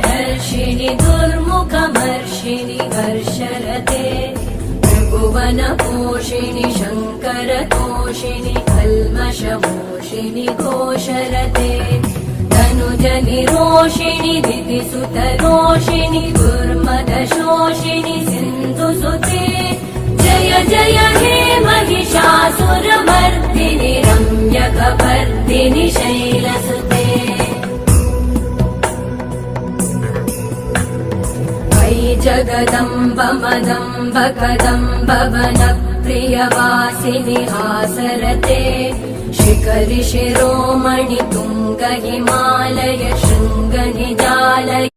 धर्षिणि दुर्मुखमर्षिणि हर्षरते त्रिभुवनपोषिणि शङ्करतोषिणि कल्मषमोषिणि घोषरते तनुजनिरोषिणि दितिसुतरोषिणि दुर्मदशोषिणि सिन्धुसुते जय जय हे महिषासुरमर्दिनि रम्यकपर्दिनि शैलसुते जगदम्ब मदम्ब कदम्ब वनप्रियवासिनि हासरते शिखरि शिरोमणि तुङ्ग हिमालय शृङ्ग निजालय